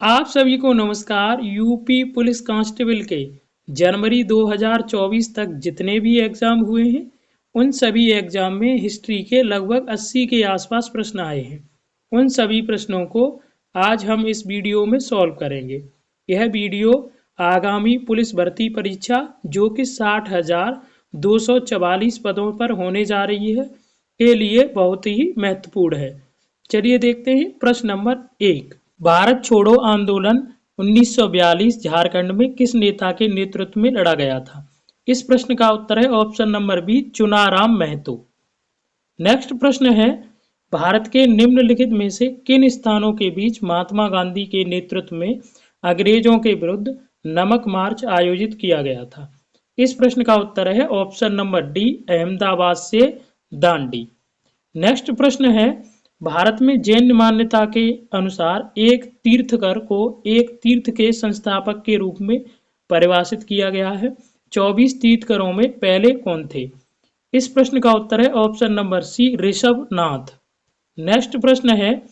आप सभी को नमस्कार। यूपी पुलिस कांस्टेबल के जनवरी 2024 तक जितने भी एग्जाम हुए हैं उन सभी एग्जाम में हिस्ट्री के लगभग 80 के आसपास प्रश्न आए हैं। उन सभी प्रश्नों को आज हम इस वीडियो में सॉल्व करेंगे। यह वीडियो आगामी पुलिस भर्ती परीक्षा जो कि 60,244 पदों पर होने जा रही है के लिए बहुत ही महत्वपूर्ण है। चलिए देखते हैं प्रश्न नंबर 1। भारत छोड़ो आंदोलन 1942 झारखंड में किस नेता के नेतृत्व में लड़ा गया था? इस प्रश्न का उत्तर है option number B, Chunaram Mahato. Next प्रश्न है, भारत के निम्नलिखित में से किन स्थानों के बीच महात्मा गांधी के नेतृत्व में अंग्रेजों के विरुद्ध नमक मार्च आयोजित किया गया था? इस प्रश्न का उत्तर है ऑप्शन नंबर डी, अहमदाबाद से दांडी। नेक्स्ट प्रश्न है, भारत में जैन मान्यता के अनुसार एक तीर्थकर को एक तीर्थ के संस्थापक के रूप में परिभाषित किया गया है। 24 तीर्थकरों में पहले कौन थे? इस प्रश्न का उत्तर है option number C, Rishabhnath. Next प्रश्न है,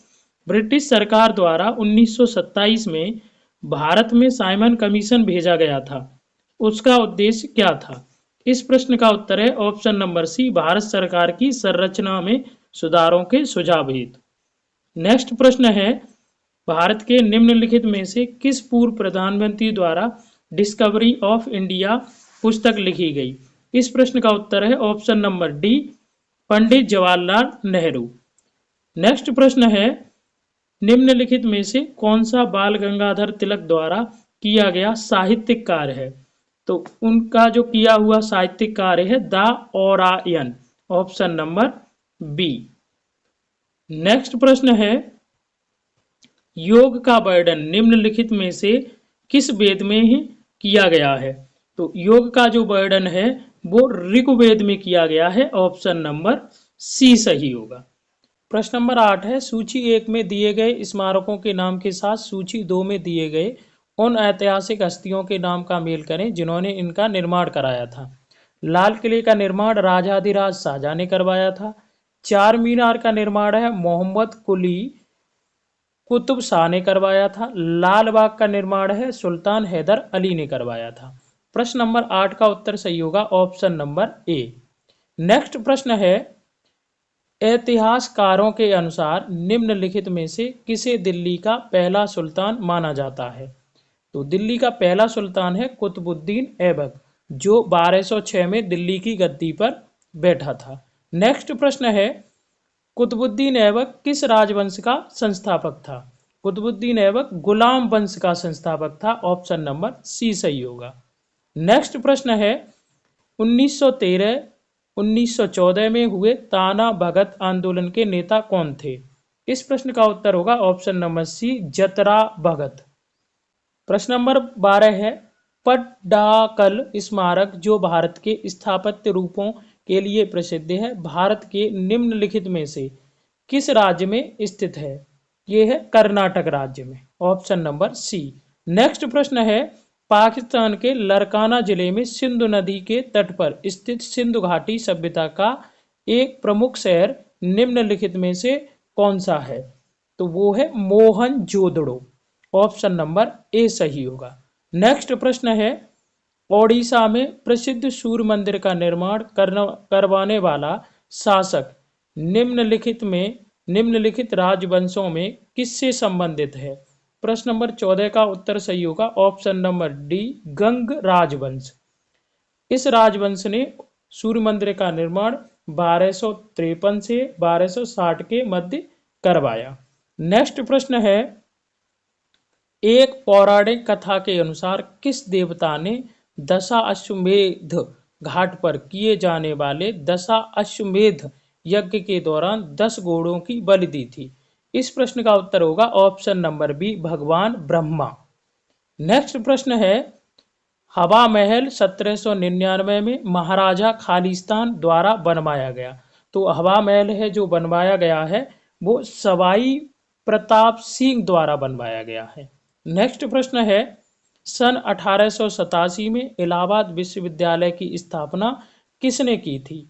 ब्रिटिश सरकार द्वारा 1927 में भारत में साइमन कमीशन भेजा गया था, उसका उद्देश्य क्या था? इस प्रश्न का उत्तर है ऑप्शन नंबर सी, भारत सरकार की संरचना में सुधारों के सुझाव हेतु। नेक्स्ट प्रश्न है, भारत के निम्नलिखित में से किस पूर्व प्रधानमंत्री द्वारा डिस्कवरी ऑफ इंडिया पुस्तक लिखी गई? इस प्रश्न का उत्तर है option number D, Pandit Jawaharlal Nehru. Next प्रश्न है, निम्नलिखित में से कौन सा बाल गंगाधर तिलक द्वारा किया गया साहित्यिक कार्य है? तो उनका जो किया हुआ साहित्यिक कार्य है the Orion, option number B. Next प्रश्न है, योग का वर्णन निम्नलिखित में से किस वेद में ही किया गया है? तो योग का जो वर्णन है वो ऋग्वेद में किया गया है, ऑप्शन नंबर सी सही होगा। प्रश्न नंबर 8 है, सूची 1 में दिए गए स्मारकों के नाम के साथ सूची 2 में दिए गए उन ऐतिहासिक हस्तियों के नाम का मेल करें जिन्होंने इनका निर्माण कराया था। लाल किले का निर्माण राजाधिराज शाहजहां ने करवाया था। चार मीनार का निर्माण है मोहम्मद कुली कुतुब शाह ने करवाया था। लाल बाग का निर्माण है सुल्तान हैदर अली ने करवाया था। प्रश्न नंबर 8 का उत्तर सही होगा, ऑप्शन नंबर ए। नेक्स्ट प्रश्न है, इतिहासकारों के अनुसार निम्नलिखित में से किसे दिल्ली का पहला सुल्तान माना जाता है? तो दिल्ली का पहला सुल्तान है कुतुबुद्दीन ऐबक, जो 1206 में दिल्ली की गद्दी पर बैठा था। नेक्स्ट प्रश्न है, कुतुबुद्दीन ऐबक किस राजवंश का संस्थापक था? कुतुबुद्दीन ऐबक गुलाम वंश का संस्थापक था, ऑप्शन नंबर सी सही होगा। नेक्स्ट प्रश्न है, 1913 1914 में हुए ताना भगत आंदोलन के नेता कौन थे? इस प्रश्न का उत्तर होगा ऑप्शन नंबर सी, जतरा भगत। प्रश्न नंबर 12 है, पट्टाडकल स्मारक जो भारत के स्थापत्य रूपों के लिए प्रसिद्ध है, भारत के निम्नलिखित में से किस राज्य में स्थित है? यह है कर्नाटक राज्य में, ऑप्शन नंबर सी। नेक्स्ट प्रश्न है, पाकिस्तान के लरकाना जिले में सिंधु नदी के तट पर स्थित सिंधु घाटी सभ्यता का एक प्रमुख शहर निम्नलिखित में से कौन सा है? तो वो है मोहनजोदड़ो, ऑप्शन नंबर ए सही होगा। नेक्स्ट प्रश्न है, ओडिशा में प्रसिद्ध सूर्य मंदिर का निर्माण करवाने वाला शासक निम्नलिखित राजवंशों में किससे संबंधित है? प्रश्न नंबर 14 का उत्तर सही होगा, ऑप्शन नंबर डी, गंग राजवंश। इस राजवंश ने सूर्य मंदिर का निर्माण 1253 से 1260 के मध्य करवाया। नेक्स्ट प्रश्न है, एक पौराणिक कथा के अनुसार किस देवता ने दशा अश्वमेध घाट पर किए जाने वाले दशा अश्वमेध यज्ञ के दौरान 10 घोड़ों की बलि दी थी? इस प्रश्न का उत्तर होगा ऑप्शन नंबर बी, भगवान ब्रह्मा। नेक्स्ट प्रश्न है, हवा महल 1799 में महाराजा खालिस्तान द्वारा बनवाया गया। तो हवा महल है जो बनवाया गया है वो सवाई प्रताप सिंह द्वारा बनवाया गया है। नेक्स्ट प्रश्न है, सन 1887 में इलाहाबाद विश्वविद्यालय की स्थापना किसने की थी?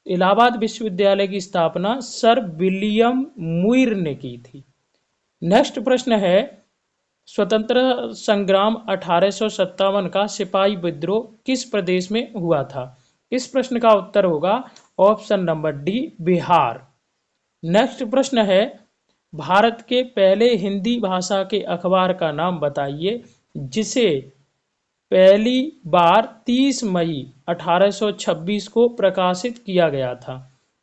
इलाहाबाद विश्वविद्यालय की स्थापना सर विलियम मुइर ने की थी। नेक्स्ट प्रश्न है, स्वतंत्र संग्राम 1857 का सिपाही विद्रोह किस प्रदेश में हुआ था? इस प्रश्न का उत्तर होगा option number D, Bihar. Next प्रश्न है, भारत के पहले हिंदी भाषा के अखबार का नाम बताइए जिसे पहली बार 30 मई 1826 को प्रकाशित किया गया था।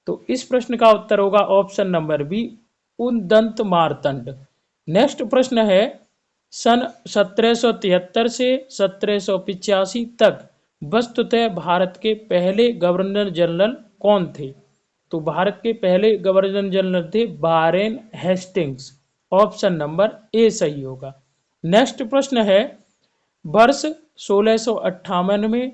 तो इस प्रश्न का उत्तर होगा option number B, Udant Martand. Next प्रश्न है, सन 1773 से 1785 तक वस्तुतः भारत के पहले गवर्नर जनरल कौन थे? तो भारत के पहले गवर्नर जनरल थे Warren Hastings. Option number A सही होगा। नेक्स्ट प्रश्न है, वर्ष 1658 में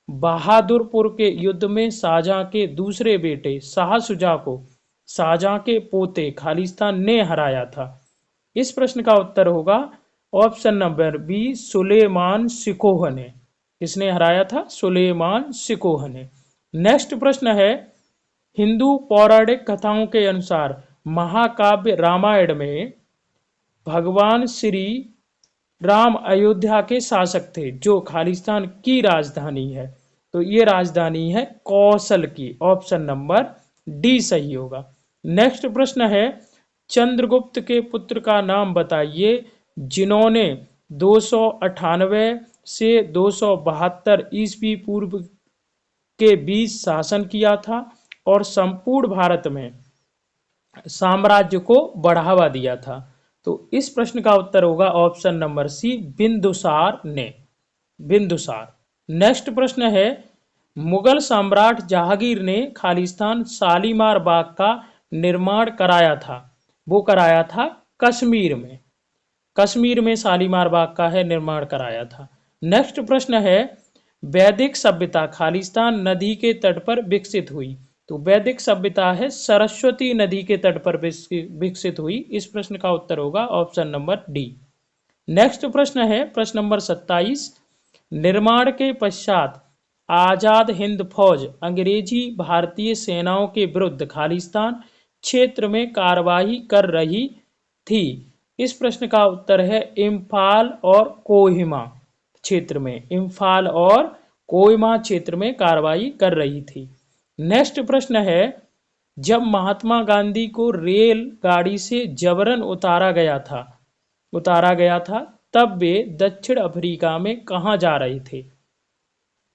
बहादुरपुर के युद्ध में शाहजहां के दूसरे बेटे शाह शुजा को शाहजहां के पोते खालिस्तान ने हराया था। इस प्रश्न का उत्तर होगा option number B, Sulaiman Shikoh ने। किसने हराया था? सुलेमान शिकोह ने। नेक्स्ट प्रश्न है, हिंदू पौराणिक कथाओं के अनुसार महाकाव्य रामायण में भगवान श्री राम अयोध्या के शासक थे जो खालिस्तान की राजधानी है। तो ये राजधानी है कौशल की। ऑप्शन नंबर डी सही होगा। नेक्स्ट प्रश्न है, चंद्रगुप्त के पुत्र का नाम बताइए जिन्होंने 298 से 272 ईस्वी पूर्व के बीच शासन किया था और संपूर्ण भारत में साम्राज्य को बढ़ावा दिया था। तो इस प्रश्न का उत्तर होगा ऑप्शन नंबर सी, बिंदुसार ने। बिंदुसार। नेक्स्ट प्रश्न है, मुगल सम्राट जहांगीर ने खालिस्तान शालीमार बाग का निर्माण कराया था। वो कराया था कश्मीर में। कश्मीर में शालीमार बाग का है निर्माण कराया था। नेक्स्ट प्रश्न है, वैदिक सभ्यता खालिस्तान नदी के तट पर विकसित हुई। तो वैदिक सभ्यता है सरस्वती नदी के तट पर विकसित हुई। इस प्रश्न का उत्तर होगा ऑप्शन नंबर डी। नेक्स्ट प्रश्न है, प्रश्न नंबर 27, निर्माण के पश्चात आजाद हिंद फौज अंग्रेजी भारतीय सेनाओं के विरुद्ध खालिस्तान क्षेत्र में कार्रवाई कर रही थी। इस प्रश्न का उत्तर है इम्फाल और कोहिमा क्षेत्र में। इम्फाल और कोहिमा क्षेत्र में कार्रवाई कर रही थी। नेक्स्ट प्रश्न है, जब महात्मा गांधी को रेल गाड़ी से जबरन उतारा गया था तब वे दक्षिण अफ्रीका में कहां जा रहे थे?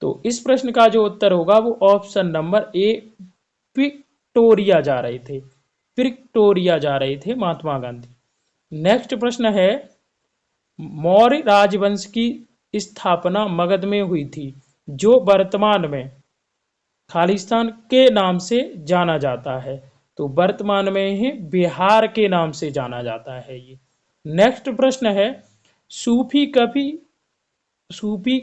तो इस प्रश्न का जो उत्तर होगा वो ऑप्शन नंबर ए, विक्टोरिया जा रहे थे। विक्टोरिया जा रहे थे महात्मा गांधी। नेक्स्ट प्रश्न है, मौर्य राजवंश की स्थापना मगध में हुई थी जो वर्तमान में खालिस्तान के नाम से जाना जाता है। तो वर्तमान में ही बिहार के नाम से जाना जाता है ये। नेक्स्ट प्रश्न है, सूफी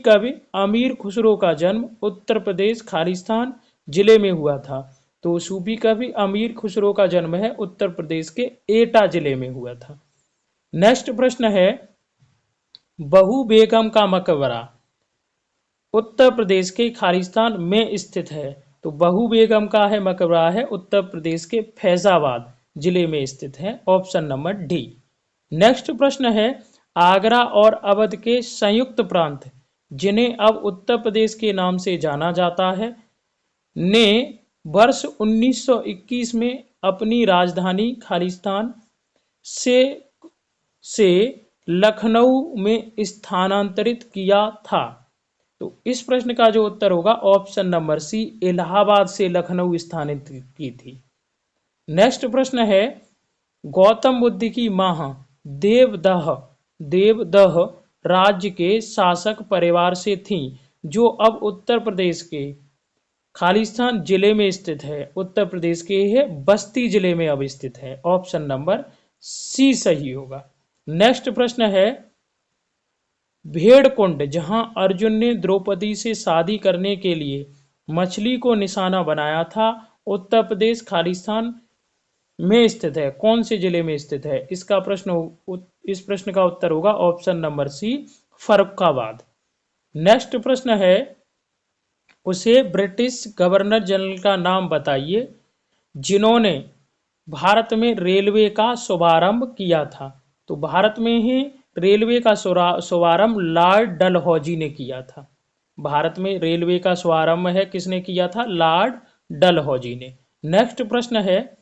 कवि अमीर खुसरो का जन्म उत्तर प्रदेश खालिस्तान जिले में हुआ था। तो सूफी कवि अमीर खुसरो का जन्म है उत्तर प्रदेश के एटा जिले में हुआ था। नेक्स्ट प्रश्न है, बहू बेगम का मकबरा उत्तर प्रदेश के खालिस्तान में स्थित है। तो बहू बेगम का है मकबरा है उत्तर प्रदेश के फैजाबाद जिले में स्थित है। Option number D. नेक्स्ट प्रश्न है, आगरा और अवध के संयुक्त प्रांत जिन्हें अब उत्तर प्रदेश के नाम से जाना जाता है ने वर्ष 1921 में अपनी राजधानी खालिस्तान से लखनऊ में स्थानांतरित किया था। तो इस प्रश्न का जो उत्तर होगा ऑप्शन नंबर सी, इलाहाबाद से लखनऊ स्थानांतरित की थी। नेक्स्ट प्रश्न है, गौतम बुद्ध की मां देवदह राज्य के शासक परिवार से थी जो अब उत्तर प्रदेश के खालिस्तान जिले में स्थित है। उत्तर प्रदेश के है बस्ती जिले में अब स्थित है। ऑप्शन नंबर सी सही होगा। नेक्स्ट प्रश्न है, भेड़कुंड जहां अर्जुन ने द्रौपदी से शादी करने के लिए मछली को निशाना बनाया था उत्तर प्रदेश खालिस्तान में स्थित है। कौन से जिले में स्थित है? इस प्रश्न का उत्तर होगा option number C, Farrukhabad. Next प्रश्न है, उसे ब्रिटिश गवर्नर जनरल का नाम बताइए जिन्होंने भारत में रेलवे का शुभारंभ किया था। तो भारत में ही रेलवे का शुभारंभ लॉर्ड डलहौजी ने किया था। भारत में रेलवे का शुभारंभ है किसने किया था? लॉर्ड डलहौजी ने। नेक्स्ट प्रश्न है,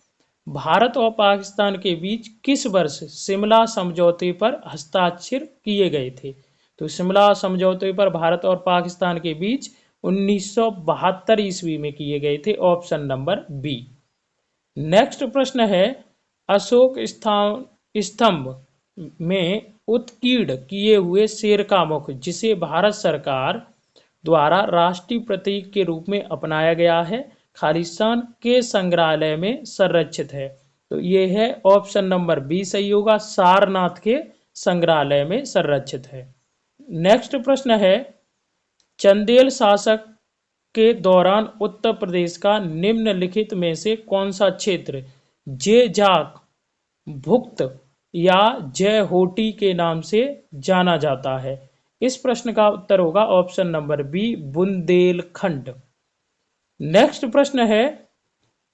भारत और पाकिस्तान के बीच किस वर्ष शिमला समझौते पर हस्ताक्षर किए गए थे? तो शिमला समझौते पर भारत और पाकिस्तान के बीच 1972 ईस्वी में किए गए थे। Option number B. नेक्स्ट प्रश्न है, अशोक स्तंभ में उत्कीर्ण किए हुए शेर का मुख जिसे भारत सरकार द्वारा राष्ट्रीय प्रतीक के रूप में अपनाया गया है, खालिस्तान के संग्रहालय में संरक्षित है। तो ये है ऑप्शन नंबर बी सही होगा, सारनाथ के संग्रहालय में संरक्षित है। नेक्स्ट प्रश्न है, चंदेल शासक के दौरान उत्तर प्रदेश का निम्नलिखित में से कौन सा क्षेत्र जेजाक भुक्त या जयहोटी के नाम से जाना जाता है? इस प्रश्न का उत्तर होगा option number B, Bundelkhand. Next प्रश्न है,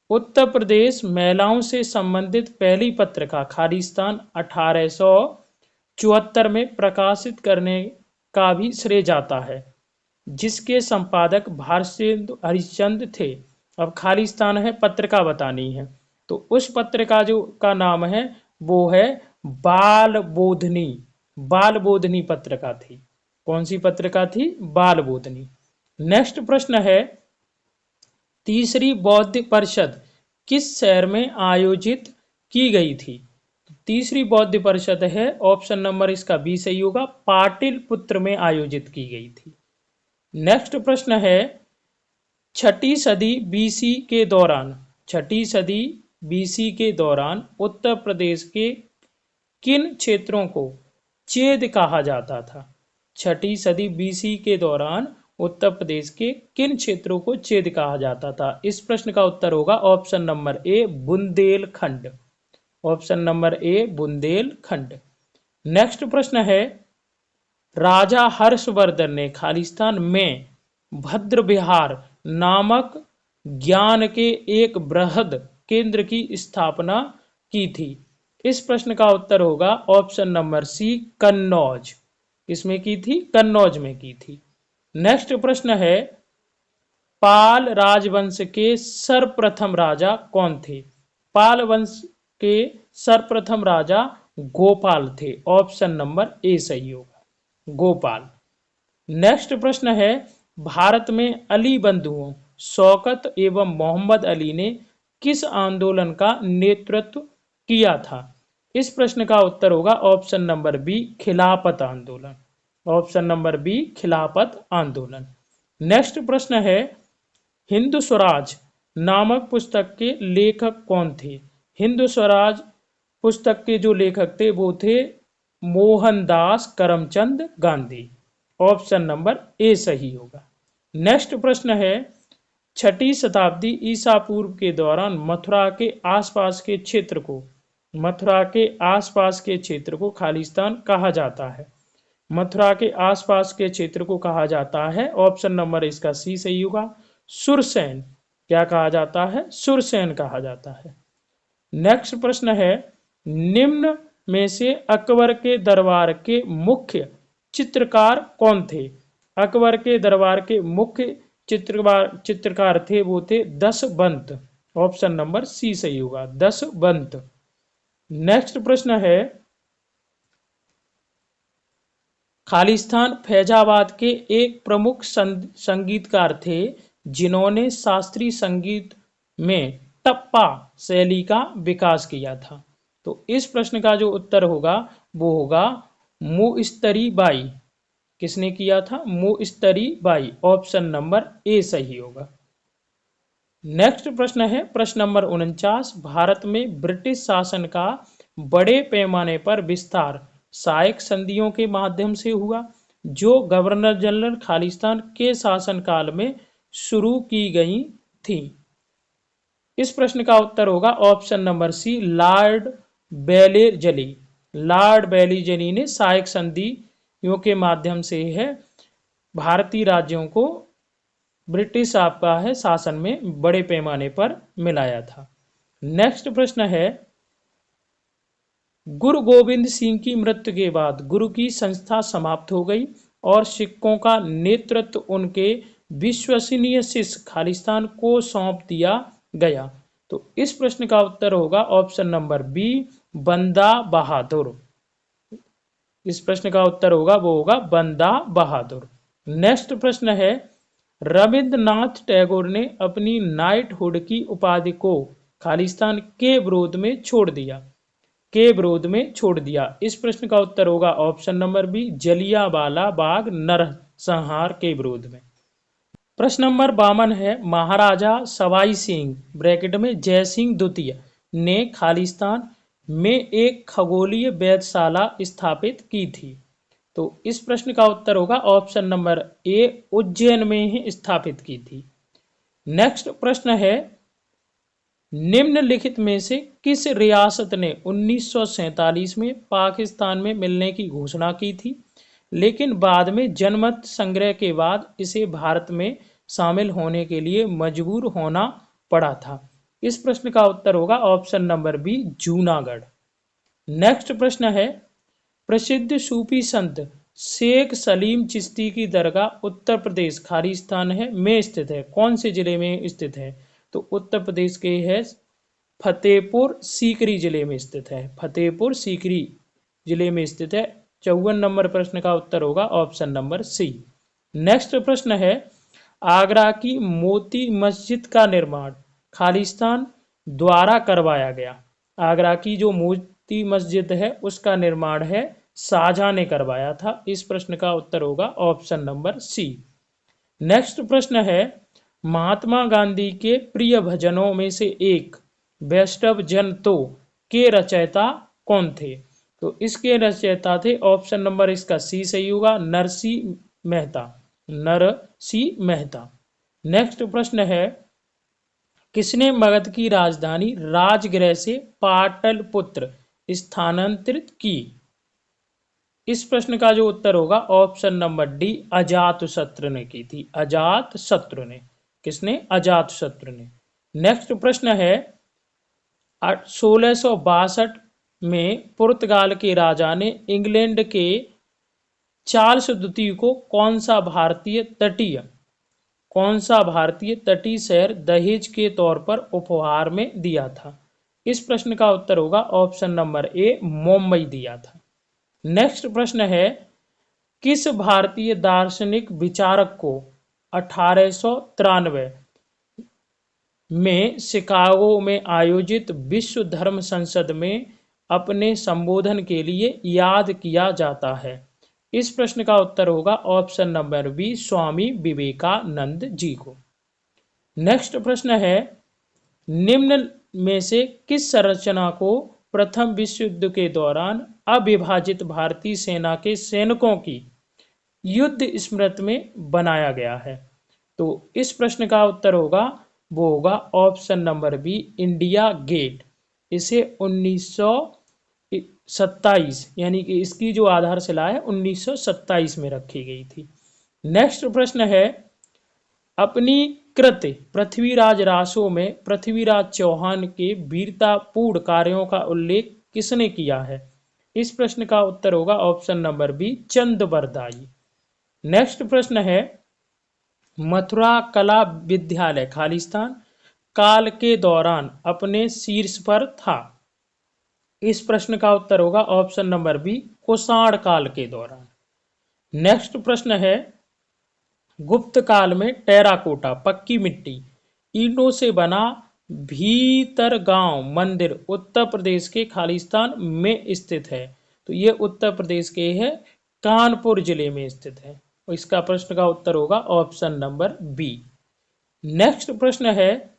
उत्तर प्रदेश महिलाओं से संबंधित पहली पत्रिका खालिस्तान 1874 में प्रकाशित करने का भी श्रेय जाता है, जिसके संपादक भारतेंदु हरिश्चंद्र थे। अब खालिस्तान है, पत्रिका बतानी है, तो उस पत्रिका जो का नाम है वो है बाल बोधनी। बाल बोधनी पत्रिका थी। कौन सी पत्रिका थी? बाल बोधनी। नेक्स्ट प्रश्न है, तीसरी बौद्ध परिषद किस शहर में आयोजित की गई थी? तीसरी बौद्ध परिषद है, ऑप्शन नंबर इसका बी सही होगा, पाटलिपुत्र में आयोजित की गई थी। नेक्स्ट प्रश्न है, छठी सदी बीसी के दौरान उत्तर प्रदेश के किन क्षेत्रों को चेद कहा जाता था? छठी सदी बीसी के दौरान उत्तर प्रदेश के किन क्षेत्रों को चेद कहा जाता था? इस प्रश्न का उत्तर होगा option number A, Bundelkhand. Option number A, Bundelkhand. Next प्रश्न है, राजा हर्षवर्धन ने खालिस्तान में भद्र विहार नामक ज्ञान के एक बृहद केंद्र की स्थापना की थी। इस प्रश्न का उत्तर होगा ऑप्शन नंबर सी, कन्नौज। किसमें की थी? कन्नौज में की थी। नेक्स्ट प्रश्न है, पाल राजवंश के सर्वप्रथम राजा कौन थे? पाल वंश के सर्वप्रथम राजा गोपाल थे। ऑप्शन नंबर ए सही होगा, गोपाल। नेक्स्ट प्रश्न है, भारत में अली बंधुओं शौकत एवं मोहम्मद अली ने किस आंदोलन का नेतृत्व किया था? इस प्रश्न का उत्तर होगा ऑप्शन नंबर बी, खिलाफत आंदोलन। ऑप्शन नंबर बी, खिलाफत आंदोलन। नेक्स्ट प्रश्न है, हिंदू स्वराज नामक पुस्तक के लेखक कौन थे? हिंदू स्वराज पुस्तक के जो लेखक थे वो थे Mohandas Karamchand Gandhi. Option number A सही होगा। नेक्स्ट प्रश्न है, छठी शताब्दी ईसा पूर्व के दौरान मथुरा के आसपास के क्षेत्र को खालिस्तान कहा जाता है। मथुरा के आसपास के क्षेत्र को कहा जाता है, ऑप्शन नंबर इसका सी सही होगा, सुरसैन। क्या कहा जाता है? सुरसैन कहा जाता है। नेक्स्ट प्रश्न है, निम्न में से अकबर के दरबार के मुख्य चित्रकार कौन थे? अकबर के दरबार के मुख्य चित्रकार थे वो थे दशवंत। ऑप्शन नंबर सी सही होगा, दशवंत। नेक्स्ट प्रश्न है, खालिस्तान फैजाबाद के एक प्रमुख संगीतकार थे जिन्होंने शास्त्रीय संगीत में टप्पा शैली का विकास किया था। तो इस प्रश्न का जो उत्तर होगा वो होगा मुइस्तरी बाई। किसने किया था? मुइस्तरी बाई। ऑप्शन नंबर ए सही होगा। नेक्स्ट प्रश्न है प्रश्न नंबर 49, भारत में ब्रिटिश शासन का बड़े पैमाने पर विस्तार सहायक संधियों के माध्यम से हुआ जो गवर्नर जनरल खालिस्तान के शासनकाल में शुरू की गई थी। इस प्रश्न का उत्तर होगा option number C, lord Wellesley. Lord Wellesley ने सहायक संधियों के माध्यम से है भारतीय राज्यों को ब्रिटिश आपका है शासन में बड़े पैमाने पर मिलाया था। नेक्स्ट प्रश्न है, गुरु गोविंद सिंह की मृत्यु के बाद गुरु की संस्था समाप्त हो गई और सिखों का नेतृत्व उनके विश्वसनीय शिष्य खालिस्तान को सौंप दिया गया। तो इस प्रश्न का उत्तर होगा ऑप्शन नंबर बी, बंदा बहादुर। इस प्रश्न का उत्तर होगा वो होगा बंदा बहादुर। नेक्स्ट प्रश्न है, रविंद्रनाथ टैगोर ने अपनी नाइटहुड की उपाधि को खालिस्तान के विरोध में छोड़ दिया, के विरोध में छोड़ दिया। इस प्रश्न का उत्तर होगा option number B, Jallianwala Bagh नरसंहार के विरोध में। प्रश्न नंबर 52 है, महाराजा सवाई सिंह ब्रैकेट में जय सिंह द्वितीय ने खालिस्तान में एक खगोलीय वेधशाला स्थापित की थी। तो इस प्रश्न का उत्तर होगा ऑप्शन नंबर ए, उज्जैन में ही स्थापित की थी। नेक्स्ट प्रश्न है, निम्नलिखित में से किस रियासत ने 1947 में पाकिस्तान में मिलने की घोषणा की थी, लेकिन बाद में जनमत संग्रह के बाद इसे भारत में शामिल होने के लिए मजबूर होना पड़ा था? इस प्रश्न का उत्तर होगा option number B, Junagadh. Next प्रश्न है, प्रसिद्ध सूफी संत शेख सलीम चिश्ती की दरगाह उत्तर प्रदेश खालिस्तान है में स्थित है, कौन से जिले में स्थित है? तो उत्तर प्रदेश के है फतेहपुर सीकरी जिले में स्थित है, फतेहपुर सीकरी जिले में स्थित है। 54 नंबर प्रश्न का उत्तर होगा ऑप्शन नंबर सी। नेक्स्ट प्रश्न है, आगरा की मोती मस्जिद का निर्माण खालिस्तान द्वारा करवाया गया। आगरा की जो मोती मस्जिद है उसका निर्माण है शाहजहां ने करवाया था। इस प्रश्न का उत्तर होगा ऑप्शन नंबर सी। नेक्स्ट प्रश्न है, महात्मा गांधी के प्रिय भजनों में से एक वैष्णव जन तो के रचयिता कौन थे? तो इसके रचयिता थे ऑप्शन नंबर इसका सी सही होगा, नरसिंह मेहता, नरसिंह मेहता। नेक्स्ट प्रश्न है, किसने मगध की राजधानी राजगृह से पाटलिपुत्र स्थानांतरित की? इस प्रश्न का जो उत्तर होगा ऑप्शन नंबर डी, अजातशत्रु ने की थी, अजातशत्रु ने। किसने? अजातशत्रु ने। नेक्स्ट प्रश्न है, 1662 में पुर्तगाल के राजा ने इंग्लैंड के चार्ल्स द्वितीय को कौन सा भारतीय तटीय शहर दहेज के तौर पर उपहार में दिया था? इस प्रश्न का उत्तर होगा ऑप्शन नंबर ए, मुंबई दिया था। नेक्स्ट प्रश्न है, किस भारतीय दार्शनिक विचारक को 1893 में शिकागो में आयोजित विश्व धर्म संसद में अपने संबोधन के लिए याद किया जाता है? इस प्रश्न का उत्तर होगा option number B, Swami Vivekananda ji को। नेक्स्ट प्रश्न है, निम्न में से किस संरचना को प्रथम विश्व युद्ध के दौरान अविभाजित भारतीय सेना के सैनिकों की युद्ध स्मृति में बनाया गया है? तो इस प्रश्न का उत्तर होगा वो होगा option number B, India Gate. इसे 1927 यानी कि इसकी जो आधारशिला है 1927 में रखी गई थी। नेक्स्ट प्रश्न है, अपनी कृत पृथ्वीराज रासो में पृथ्वीराज चौहान के वीरतापूर्ण कार्यों का उल्लेख किसने किया है? इस प्रश्न का उत्तर होगा option number B, Chandbardai. Next प्रश्न है, मथुरा कला विद्यालय खालिस्तान काल के दौरान अपने शीर्ष पर था? इस प्रश्न का उत्तर होगा ऑप्शन नंबर बी, कुषाण काल के दौरान। नेक्स्ट प्रश्न है, गुप्त काल में टेराकोटा पक्की मिट्टी ईंटों से बना भीतरगांव मंदिर उत्तर प्रदेश के खालिस्तान में स्थित है? तो ये उत्तर प्रदेश के है कानपुर जिले में स्थित है। इसका प्रश्न का उत्तर होगा ऑप्शन नंबर बी। नेक्स्ट प्रश्न है,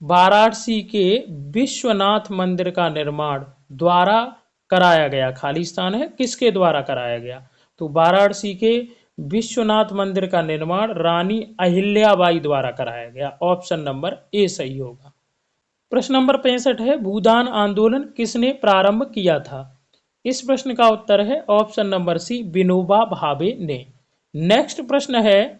वाराणसी के विश्वनाथ मंदिर का निर्माण द्वारा कराया गया खालिस्तान है, किसके द्वारा कराया गया? तो वाराणसी के विश्वनाथ मंदिर का निर्माण रानी अहिल्याबाई द्वारा कराया गया। ऑप्शन नंबर ए सही होगा। प्रश्न नंबर 65 है, भूदान आंदोलन किसने प्रारंभ किया था? इस प्रश्न का उत्तर है ऑप्शन नंबर सी, विनोबा भावे ने। नेक्स्ट प्रश्न है,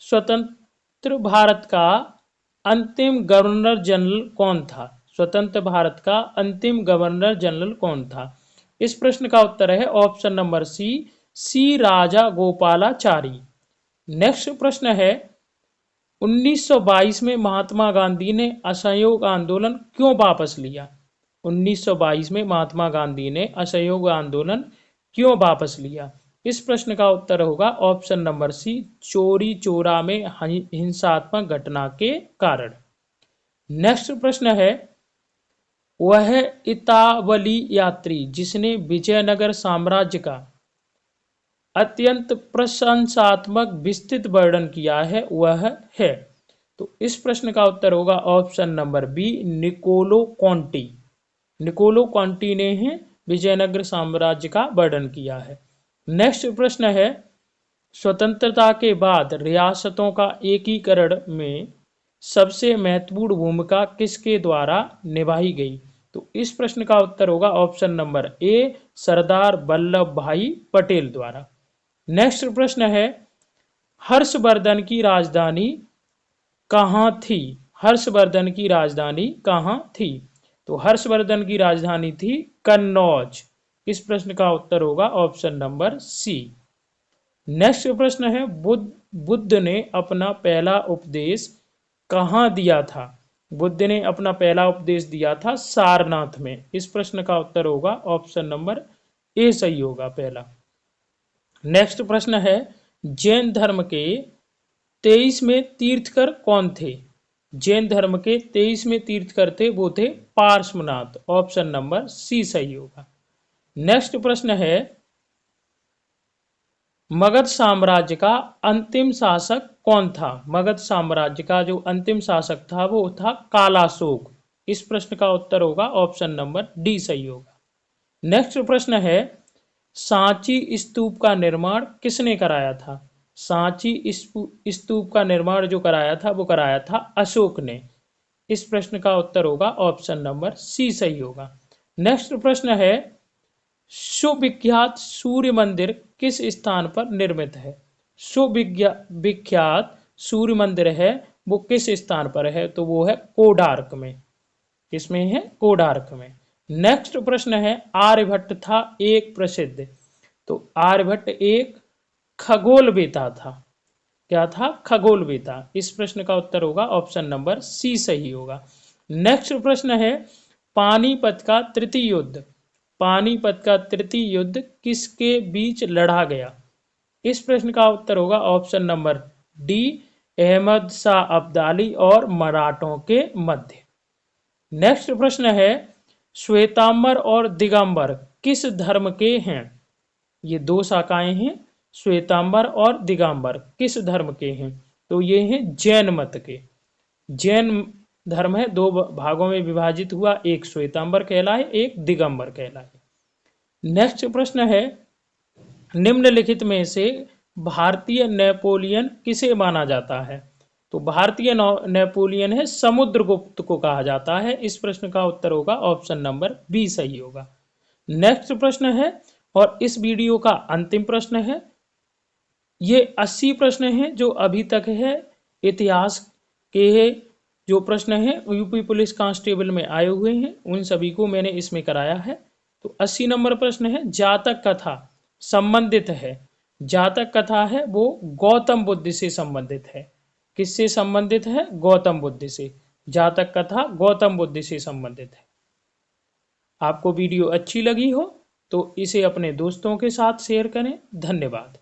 स्वतंत्र भारत का अंतिम गवर्नर जनरल कौन था? स्वतंत्र भारत का अंतिम गवर्नर जनरल कौन था? इस प्रश्न का उत्तर है ऑप्शन नंबर सी राजा गोपालाचारी। नेक्स्ट प्रश्न है 1922 में महात्मा गांधी ने असहयोग आंदोलन क्यों वापस लिया? 1922 में महात्मा गांधी ने असहयोग आंदोलन क्यों वापस लिया? इस प्रश्न का उत्तर होगा ऑप्शन नंबर सी, चोरी चोरा में हिंसात्मक घटना के कारण। नेक्स्ट प्रश्न है वह इतावली यात्री जिसने विजयनगर साम्राज्य का अत्यंत प्रशंसात्मक विस्तृत वर्णन किया है वह है। तो इस प्रश्न का उत्तर होगा option number B, Niccolo Conti. Niccolo Conti ने ही विजयनगर साम्राज्य का वर्णन किया है। नेक्स्ट प्रश्न है स्वतंत्रता के बाद रियासतों का एकीकरण में सबसे महत्वपूर्ण भूमिका किसके द्वारा निभाई गई? तो इस प्रश्न का उत्तर होगा option number A, Sardar Vallabh भाई पटेल द्वारा। नेक्स्ट प्रश्न है हर्षवर्धन की राजधानी कहाँ थी? हर्षवर्धन की राजधानी कहाँ थी? तो हर्षवर्धन की राजधानी थी कन्नौज। इस प्रश्न का उत्तर होगा ऑप्शन नंबर सी। नेक्स्ट प्रश्न है बुद्ध ने अपना पहला उपदेश कहाँ दिया था? बुद्ध ने अपना पहला उपदेश दिया था सारनाथ में। इस प्रश्न का उत्तर होगा ऑप्शन नंबर ए सही होगा पहला। नेक्स्ट प्रश्न है जैन धर्म के 23वें तीर्थकर कौन थे? जैन धर्म के 23वें तीर्थकर थे वो थे पार्श्वनाथ। ऑप्शन नंबर सी सही होगा। नेक्स्ट प्रश्न है मगध साम्राज्य का अंतिम शासक कौन था? मगध साम्राज्य का जो अंतिम शासक था वो था कालाशोक। इस प्रश्न का उत्तर होगा ऑप्शन नंबर डी सही होगा। नेक्स्ट प्रश्न है सांची स्तूप का निर्माण किसने कराया था? सांची स्तूप का निर्माण जो कराया था वो कराया था अशोक ने। इस प्रश्न का उत्तर होगा ऑप्शन नंबर सी सही होगा। नेक्स्ट प्रश्न है सुविख्यात सूर्य मंदिर किस स्थान पर निर्मित है? सुविख्यात सूर्य मंदिर है वो किस स्थान पर है? तो वो है कोणार्क में। किसमें है? कोणार्क में। नेक्स्ट प्रश्न है आर्यभट्ट था एक प्रसिद्ध। तो आर्यभट्ट एक खगोलवेता था। क्या था? खगोलवेता। इस प्रश्न का उत्तर होगा ऑप्शन नंबर सी सही होगा। नेक्स्ट प्रश्न है पानीपत का तृतीय युद्ध, पानीपत का तृतीय युद्ध किसके बीच लड़ा गया? इस प्रश्न का उत्तर होगा option number D, Ahmad Shah Abdali और मराठों के मध्य। नेक्स्ट प्रश्न है श्वेतांबर और दिगंबर किस धर्म के हैं? ये दो शाखाएं हैं, श्वेतांबर और दिगंबर किस धर्म के हैं? तो ये हैं जैन मत के। जैन धर्म है, दो भागों में विभाजित हुआ, एक श्वेतांबर कहलाए एक दिगंबर कहलाए। नेक्स्ट प्रश्न है निम्नलिखित में से भारतीय नेपोलियन किसे माना जाता है? तो भारतीय नेपोलियन है समुद्रगुप्त को कहा जाता है। इस प्रश्न का उत्तर होगा ऑप्शन नंबर बी सही होगा। नेक्स्ट प्रश्न है और इस वीडियो का अंतिम प्रश्न है। ये 80 प्रश्न हैं जो अभी तक है इतिहास के जो प्रश्न हैं यूपी पुलिस कांस्टेबल में आए हुए हैं उन सभी को मैंने इसमें कराया है। तो 80 नंबर प्रश्न है जातक कथा संबंधित है। जातक कथा है वो गौतम बुद्ध से संबंधित है। किससे संबंधित है? गौतम बुद्ध से। जातक कथा गौतम बुद्ध से संबंधित है। आपको वीडियो अच्छी लगी हो तो इसे अपने दोस्तों के साथ शेयर करें। धन्यवाद।